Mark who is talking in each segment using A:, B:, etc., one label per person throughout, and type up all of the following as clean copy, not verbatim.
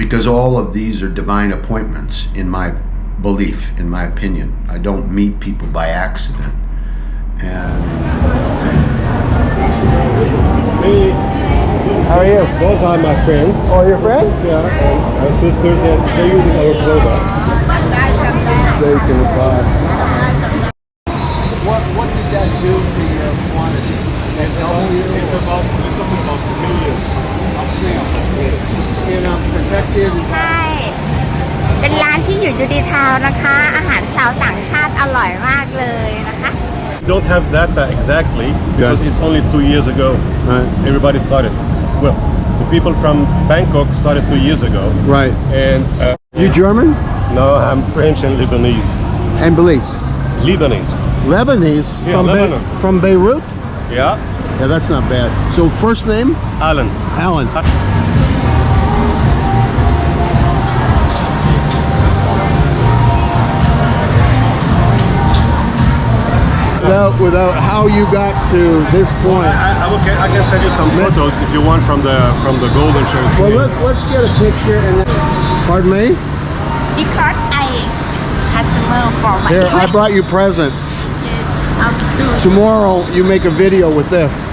A: because all of these are divine appointments in my belief, in my opinion. I don't meet people by accident. And
B: Hey,
C: How are you?
B: those are my friends.
C: Oh, your friends?
B: Yeah, and my sister, they're using our product. They can buy.
C: What did that do to your quantity?
B: It's about millions of snails.
C: Protected.
D: ใช่ เป็นร้านที่อยู่ยูดีทาวน์นะคะ อาหารชาวต่างชาติอร่อยมากเลยนะคะ
B: We don't have data exactly because it's only 2 years ago.
C: Right.
B: Everybody started. Well, the people from Bangkok started 2 years ago.
C: Right.
B: And
C: You German?
B: no, I'm French and Lebanese.
C: And Belize.
B: Lebanese.
C: Lebanese?
B: Yeah,
C: from,
B: Lebanon.
C: From Beirut?
B: Yeah.
C: Yeah, that's not bad. So first name?
B: Alan.
C: Alan. Without how you got to this point.
B: I can send you some photos if you want from the golden shows.
C: Well, let's get a picture and then, pardon me?
D: because I customer for my
C: Here, I brought you a present. Tomorrow you make a video with this.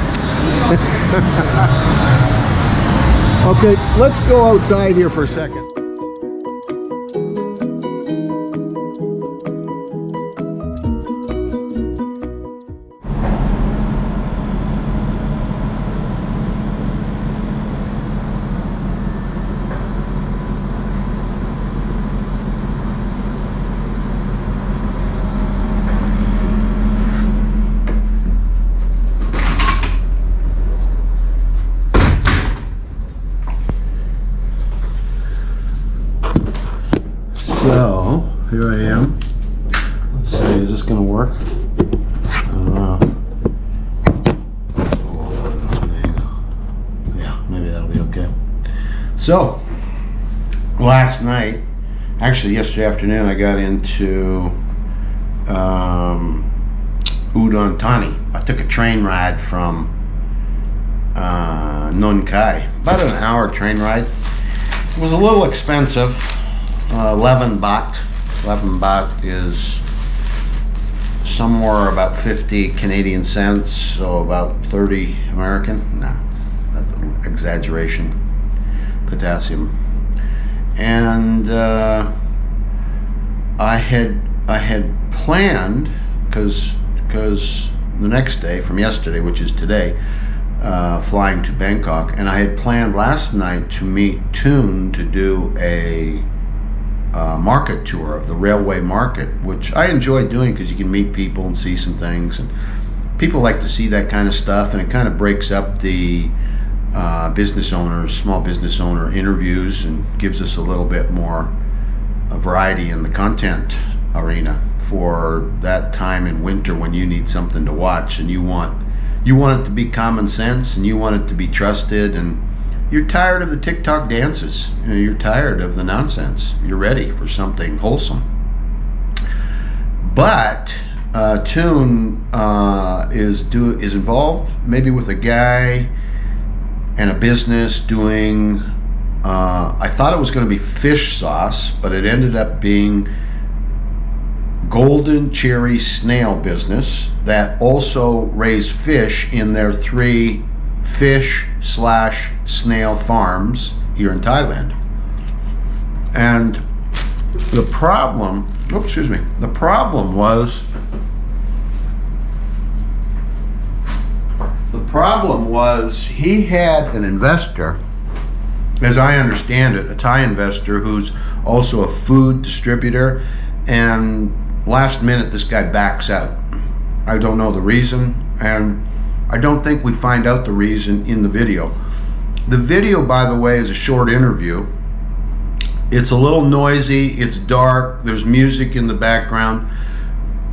C: Okay, let's go outside here for a second. So, here I am. Let's see, is this gonna work? Yeah, maybe that'll be okay. So, last night, actually yesterday afternoon, I got into Udon Thani. I took a train ride from Nong Khai. About an hour train ride. It was a little expensive. 11 baht. 11 baht is somewhere about 50 Canadian cents, so about 30 American. No, that's an exaggeration. Potassium. And I had planned, because the next day from yesterday, which is today, flying to Bangkok, and I had planned last night to meet Toon to do a market tour of the railway market, which I enjoy doing because you can meet people and see some things, and people like to see that kind of stuff, and it kind of breaks up the small business owner interviews and gives us a little bit more variety in the content arena for that time in winter when you need something to watch and you want it to be common sense and you want it to be trusted, and you're tired of the TikTok dances. You're tired of the nonsense. You're ready for something wholesome. But Toon is involved maybe with a guy and a business doing. I thought it was going to be fish sauce, but it ended up being golden cherry snail business that also raised fish in their 3 fish/snail farms here in Thailand. And the problem was he had an investor, as I understand it, a Thai investor who's also a food distributor, and last minute this guy backs out. I don't know the reason, and I don't think we find out the reason in the video. The video, by the way, is a short interview. It's a little noisy, it's dark, there's music in the background.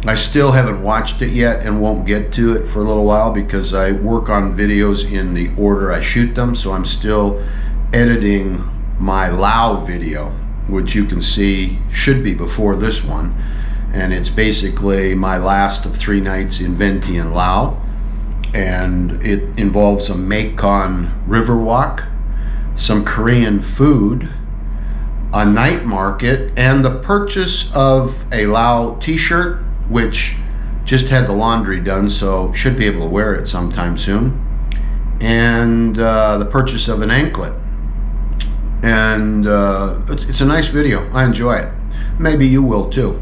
C: I still haven't watched it yet and won't get to it for a little while because I work on videos in the order I shoot them, so I'm still editing my Lao video, which you can see should be before this one. And it's basically my last of 3 nights in Venti and Lao. And it involves a Mekong river walk, some Korean food, a night market, and the purchase of a Lao t-shirt, which just had the laundry done, so should be able to wear it sometime soon, and the purchase of an anklet. And it's a nice video. I enjoy it. Maybe you will too.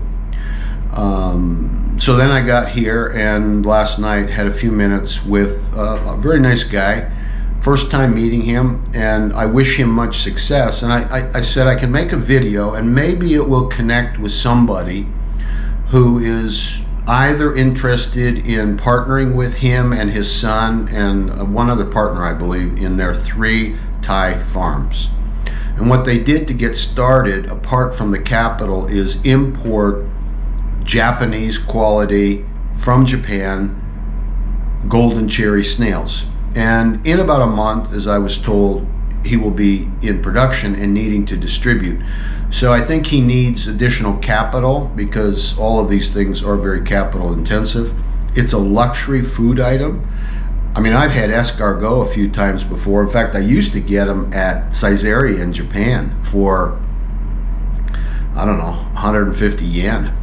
C: So then I got here, and last night had a few minutes with a very nice guy. First time meeting him, and I wish him much success. And I said I can make a video, and maybe it will connect with somebody who is either interested in partnering with him and his son and one other partner, I believe, in their 3 Thai farms. And what they did to get started, apart from the capital, is import Japanese quality from Japan golden cherry snails. And in about a month, as I was told, he will be in production and needing to distribute. So I think he needs additional capital because all of these things are very capital intensive. It's a luxury food item. I mean, I've had escargot a few times before. In fact, I used to get them at Caesarea in Japan for, I don't know, 150 yen,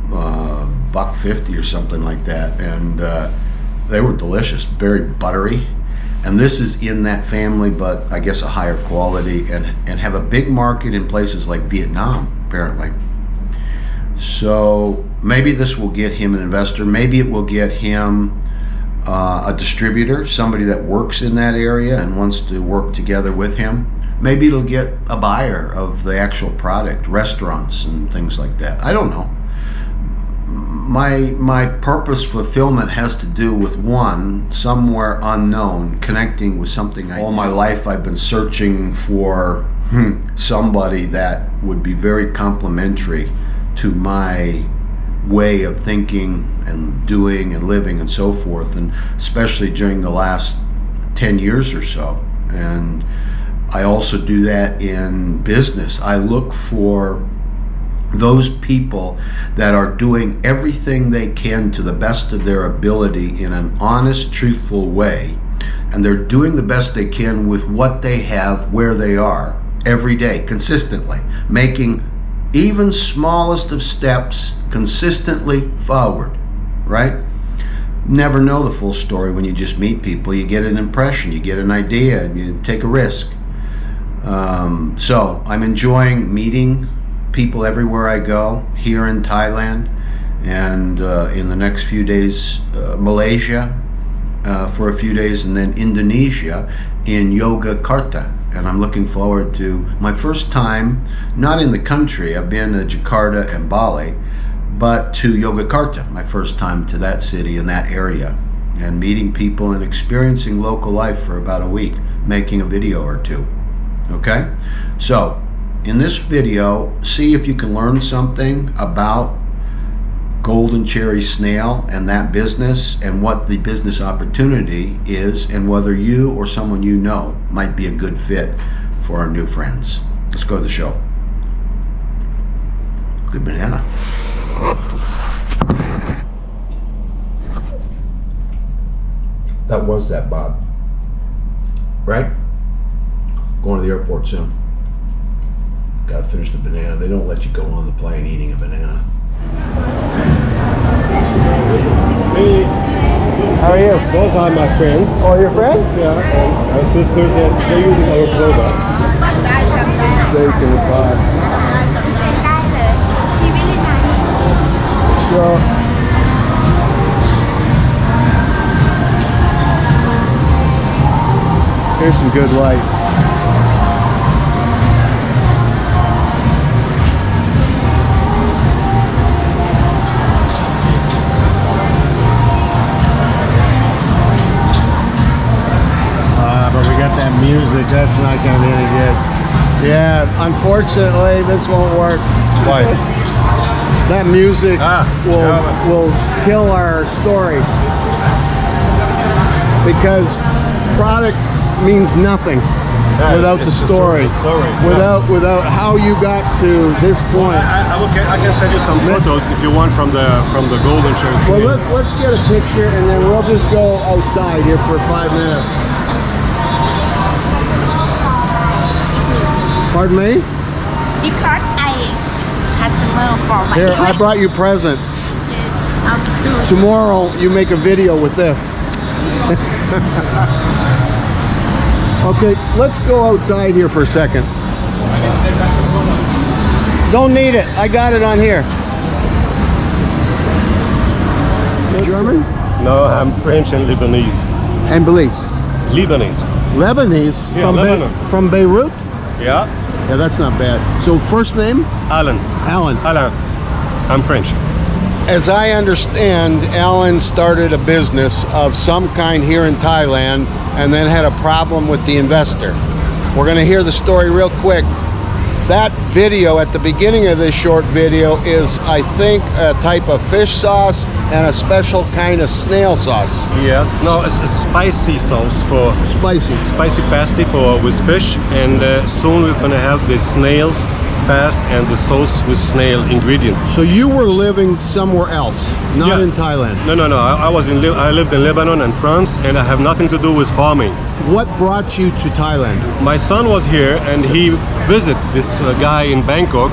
C: $1.50 or something like that. And they were delicious, very buttery. And this is in that family, but I guess a higher quality, and have a big market in places like Vietnam, apparently. So maybe this will get him an investor. Maybe it will get him a distributor, somebody that works in that area and wants to work together with him. Maybe it'll get a buyer of the actual product, restaurants and things like that. I don't know. My purpose fulfillment has to do with, one, somewhere unknown, connecting with something. All my life I've been searching for somebody that would be very complementary to my way of thinking and doing and living and so forth, and especially during the last 10 years or so. And I also do that in business. I look for those people that are doing everything they can to the best of their ability in an honest, truthful way, and they're doing the best they can with what they have, where they are, every day, consistently, making even smallest of steps consistently forward, right? Never know the full story when you just meet people. You get an impression, you get an idea, and you take a risk. So I'm enjoying meeting people everywhere I go, here in Thailand, and in the next few days, Malaysia for a few days, and then Indonesia in Yogyakarta. And I'm looking forward to my first time, not in the country, I've been to Jakarta and Bali, but to Yogyakarta, my first time to that city in that area, and meeting people and experiencing local life for about a week, making a video or two. Okay? So, in this video, see if you can learn something about golden cherry snail and that business, and what the business opportunity is, and whether you or someone you know might be a good fit for our new friends. Let's go to the show. Good banana. That was that, Bob. Right? Going to the airport soon. Gotta finish the banana. They don't let you go on the plane eating a banana.
B: Hey,
E: How are you?
B: those are my friends.
E: Oh, your friends?
B: Yeah, and my sister, they're using our product. They can buy.
E: Well, here's some good light. But we got that music. That's not going to be any good. Yeah, unfortunately, this won't work.
B: Why?
E: That music will kill our story, because product means nothing without the story. Without how you got to this point.
B: I can send you some photos if you want from the golden cherry.
E: Well, let's get a picture, and then we'll just go outside here for 5 minutes. Pardon me?
D: because I customer for my
E: Here, I brought you present. Tomorrow you make a video with this. Okay, let's go outside here for a second. Don't need it. I got it on here. German?
B: No, I'm French and Lebanese.
E: And Belize.
B: Lebanese.
E: Lebanese?
B: Yeah,
E: From,
B: Lebanon.
E: From Beirut?
B: Yeah.
E: Yeah, that's not bad. So first name?
B: Alan.
E: Alan.
B: Alan. I'm French.
E: As I understand, Alan started a business of some kind here in Thailand and then had a problem with the investor. We're going to hear the story real quick. That video at the beginning of this short video is, I think, a type of fish sauce and a special kind of snail sauce.
B: Yes. No, it's a spicy sauce for
E: Spicy.
B: pasty for with fish, and soon we're gonna have the snails past and the sauce with snail ingredient.
E: So you were living somewhere else, not
B: Yeah.
E: in Thailand.
B: No. I lived in Lebanon and France, and I have nothing to do with farming.
E: What brought you to Thailand?
B: My son was here, and he visited this guy in Bangkok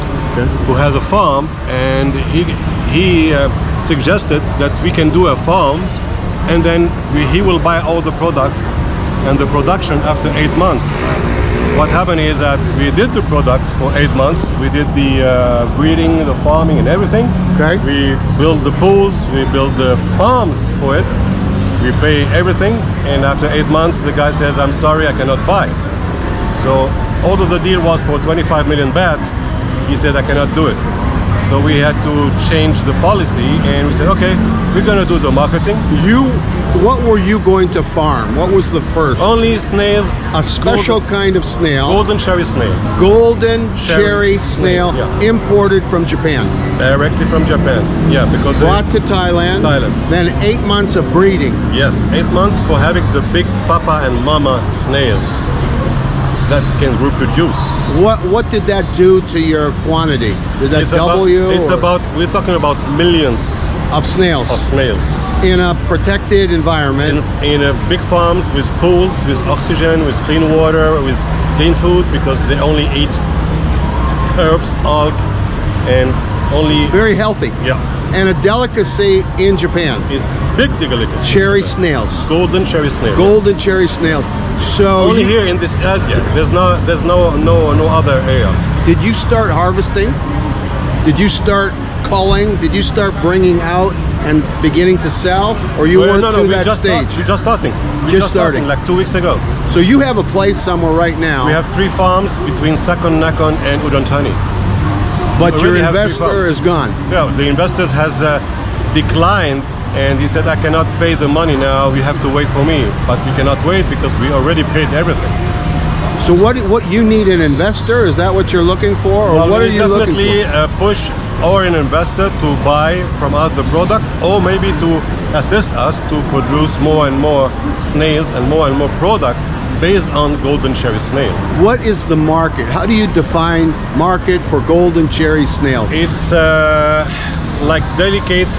B: who has a farm, and he suggested that we can do a farm, and then he will buy all the product and the production after 8 months. What happened is that we did the product for 8 months. We did the breeding, the farming, and everything.
E: Okay.
B: We built the pools, we built the farms for it. We pay everything, and after 8 months, the guy says, "I'm sorry, I cannot buy." So, although the deal was for 25 million baht, he said, "I cannot do it." So we had to change the policy, and we said, "Okay, we're gonna do the marketing."
E: What were you going to farm? What was the first?
B: Only snails.
E: A special kind of snail.
B: golden cherry snail,
E: Golden
B: Cherry
E: cherry snail,
B: yeah.
E: imported from Japan.
B: directly from Japan. Yeah, because
E: Brought to Thailand.
B: Thailand.
E: Then 8 months of breeding.
B: yes, 8 months for having the big papa and mama snails that can reproduce.
E: What did that do to your quantity? Did that double you?
B: We're talking about millions
E: of snails
B: of snails
E: in a protected environment.
B: in big farms with pools, with oxygen, with clean water, with clean food, because they only eat herbs, algae, and only
E: Very healthy.
B: yeah.
E: And a delicacy in Japan.
B: It's big delicacy.
E: Cherry snails.
B: Golden cherry snail.
E: Golden cherry snails. So
B: Only here in this Asia. There's no other area.
E: did you start harvesting? Did you start culling? Did you start bringing out and beginning to sell? Or you weren't through that stage?
B: We're just starting.
E: Just starting.
B: Like 2 weeks ago.
E: So you have a place somewhere right now,
B: We have 3 farms between Sakon, Nakhon, and Udon Thani.
E: but
B: we
E: your
B: already have 3
E: investor
B: farms.
E: is gone.
B: Yeah, the investors has declined, and he said, "I cannot pay the money now. You have to wait for me." But we cannot wait because we already paid everything.
E: So what you need an investor? Is that what you're looking for, or
B: Well,
E: what
B: we
E: are you looking
B: definitely
E: for?
B: push or an investor to buy from us the product, or maybe to assist us to produce more and more snails and more product based on golden cherry snail.
E: What is the market? How do you define market for golden cherry snails?
B: It's like delicate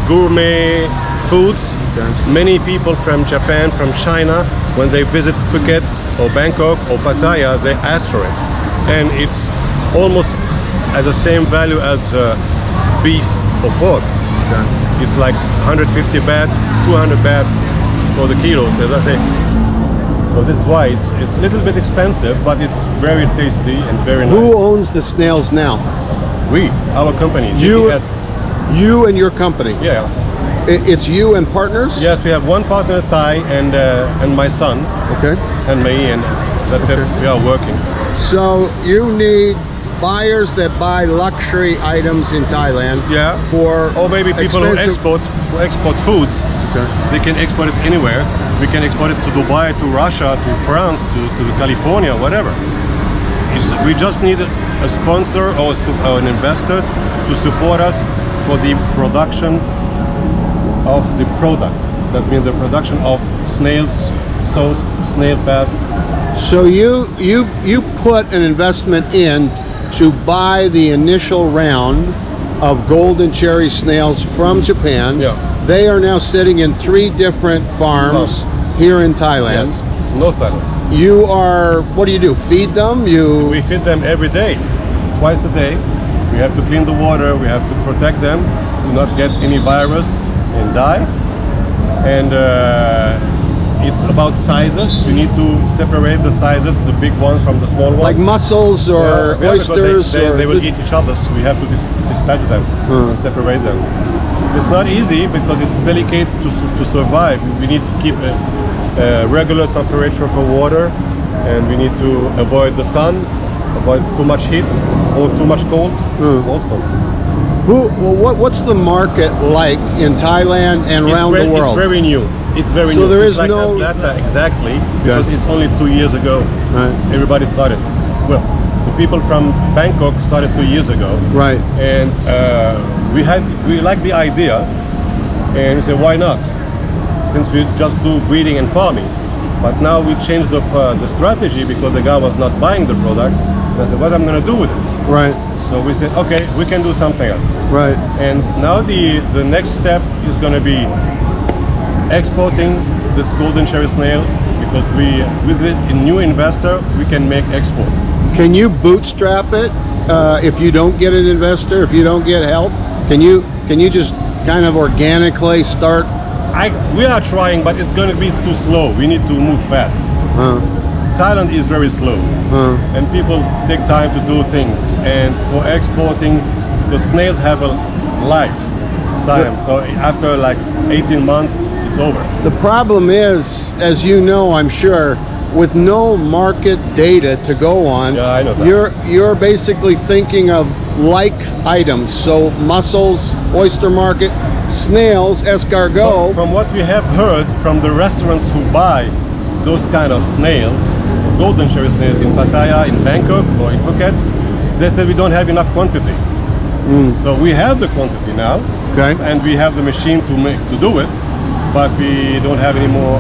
B: gourmet foods.
E: Okay.
B: Many people from Japan, from China, when they visit Phuket or Bangkok or Pattaya, they ask for it, and it's almost at the same value as beef or pork.
E: Okay.
B: It's like 150 baht, 200 baht for the kilos, as I say. So this is why it's a little bit expensive, but it's very tasty and very nice.
E: Who owns the snails now?
B: Our company,
E: You-
B: GTS.
E: You and your company.
B: Yeah.
E: It's you and partners.
B: Yes, we have one partner, Thai, and my son,
E: Okay.
B: and me, and that's it. We are working.
E: So you need buyers that buy luxury items in Thailand.
B: Yeah.
E: For
B: Or maybe people
E: expensive-
B: who export foods.
E: Okay.
B: They can export it anywhere. We can export it to Dubai, to Russia, to France, to California, whatever. We just need a sponsor or an investor to support us for the production of the product. That means the production of snails sauce, snail past.
E: So you put an investment in to buy the initial round of golden cherry snails from Japan.
B: Yeah.
E: They are now sitting in 3 different farms here in Thailand.
B: Yes, North Thailand.
E: you are, what do? Feed them?
B: We feed them every day, twice a day. We have to clean the water, we have to protect them to not get any virus and die. And it's about sizes. You need to separate the sizes, the big one from the small one.
E: Like mussels or
B: Yeah,
E: oysters?
B: they will eat each other, so we have to dispatch them, separate them. It's not easy because it's delicate to survive. We need to keep a regular temperature for water, and we need to avoid the sun, avoid too much heat or too much cold also.
E: What's the market like in Thailand and around the world?
B: It's very new. It's very new.
E: So there is
B: like
E: no
B: Atlanta, exactly, because it's only 2 years ago.
E: Right.
B: Everybody started. Well, the people from Bangkok started 2 years ago.
E: Right.
B: And we like the idea, and we said, why not? Since we just do breeding and farming. But now we changed the strategy because the guy was not buying the product. And I said, what am I going to do with it?
E: Right.
B: So we said, okay, we can do something else.
E: Right.
B: And now the next step is going to be exporting this golden cherry snail, because with a new investor, we can make export.
E: Can you bootstrap it if you don't get an investor, if you don't get help? Can you just kind of organically start?
B: We are trying, but it's going to be too slow. We need to move fast. Thailand is very slow, and people take time to do things. And for exporting, the snails have a lifetime. So after like 18 months, it's over.
E: The problem is, as you know, I'm sure, with no market data to go on,
B: Yeah, I know that.
E: you're basically thinking of like items. So mussels, oyster market, snails, escargot.
B: From what we have heard from the restaurants who buy those kind of snails, golden cherry snails in Pattaya, in Bangkok, or in Phuket, they said we don't have enough quantity. So we have the quantity now,
E: Okay.
B: and we have the machine to do it, but we don't have any more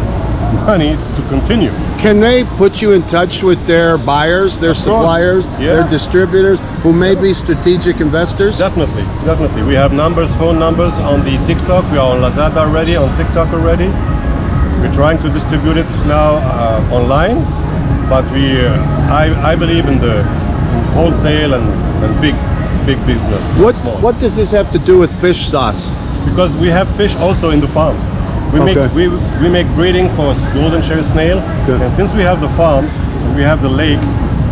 B: money to continue.
E: Can they put you in touch with their buyers, their
B: Of course.
E: suppliers, their
B: Yes.
E: distributors, who may be strategic investors?
B: Definitely. We have phone numbers on the TikTok. We are on Lazada already, on TikTok already. We're trying to distribute it now online, but I believe in the wholesale and big business. not small.
E: What does this have to do with fish sauce?
B: Because we have fish also in the farms. We make breeding for golden cherry snail,
E: Good.
B: and since we have the farms and we have the lake,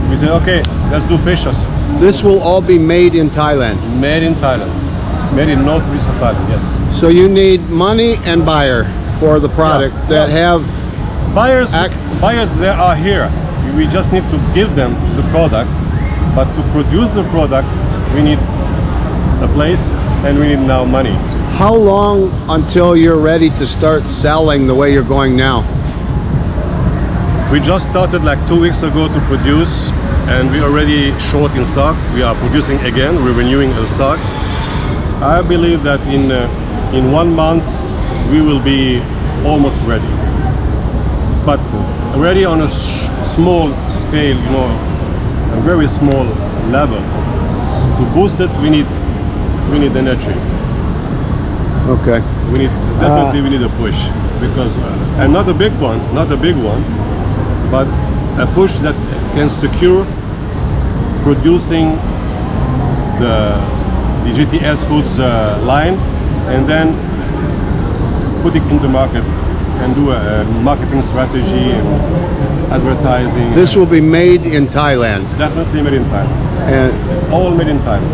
B: we say, okay, let's do fish also.
E: This will all be made in Thailand.
B: Made in Thailand, made in northeast of Thailand. Yes.
E: So you need money and buyer for the product that have
B: Buyers they are here. We just need to give them the product, but to produce the product, we need a place and we need now money.
E: how long until you're ready to start selling the way you're going now?
B: We just started like 2 weeks ago to produce, and we're already short in stock. We are producing again, we're renewing the stock. I believe that in 1 month we will be almost ready. But ready on a small scale, a very small level. To boost it, we need energy.
E: Okay.
B: We need a push, because and not a big one, but a push that can secure producing the GTS Foods line, and then put it in the market and do a marketing strategy and advertising.
E: This will be made in Thailand.
B: Definitely made in Thailand.
E: And
B: It's all made in Thailand.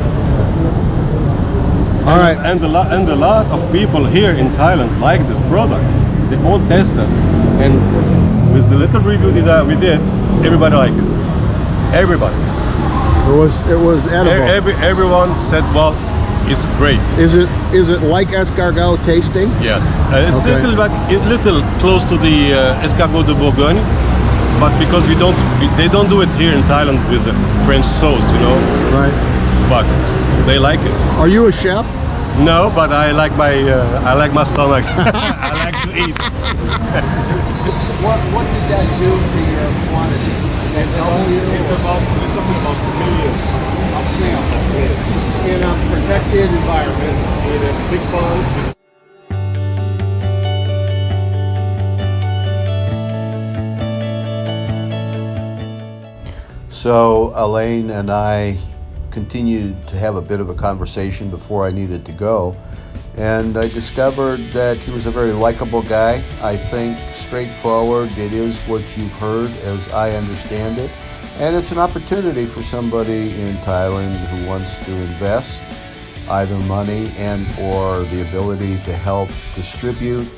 E: all right.
B: And a lot of people here in Thailand like the product. They all test us, and with the little review that we did, everybody liked it. Everybody.
E: It was edible.
B: Everyone said, well, it's great.
E: Is it like escargot tasting?
B: Yes, it's
E: Okay.
B: little close to the escargot de Bourgogne, but because they don't do it here in Thailand with a French sauce,
E: Right.
B: but they like it.
E: Are you a chef?
B: No, but I like my stomach. I like to eat.
E: What did that do to your quantity?
B: It's about millions
E: Of snails in a protected environment.
B: in a big ponds.
E: So Elaine and I continued to have a bit of a conversation before I needed to go. And I discovered that he was a very likable guy. I think straightforward. It is what you've heard as I understand it. And it's an opportunity for somebody in Thailand who wants to invest either money and or the ability to help distribute,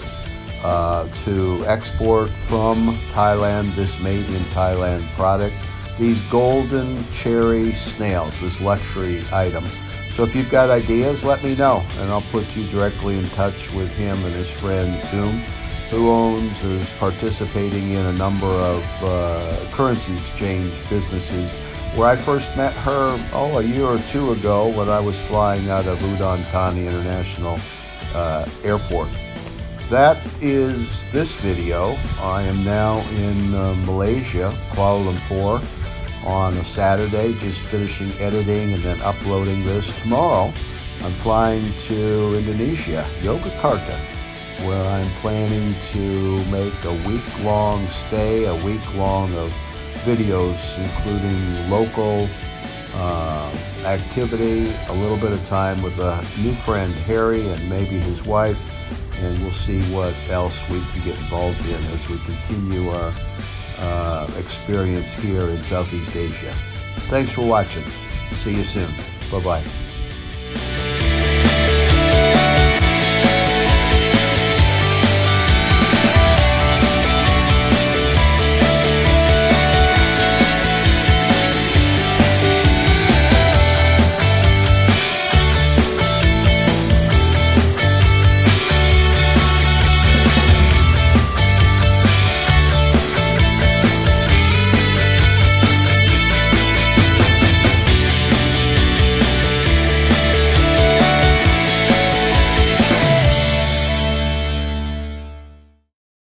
E: to export from Thailand this made in Thailand product. These golden cherry snails, this luxury item. So if you've got ideas, let me know, and I'll put you directly in touch with him and his friend Toom, who owns or is participating in a number of currency exchange businesses, where I first met her, a year or two ago when I was flying out of Udon Thani International Airport. That is this video. I am now in Malaysia, Kuala Lumpur, on a Saturday, just finishing editing and then uploading this. Tomorrow, I'm flying to Indonesia, Yogyakarta, where I'm planning to make a week-long stay, a week-long of videos, including local activity, a little bit of time with a new friend, Harry, and maybe his wife, and we'll see what else we can get involved in as we continue our experience here in Southeast Asia. Thanks for watching. See you soon. Bye-bye.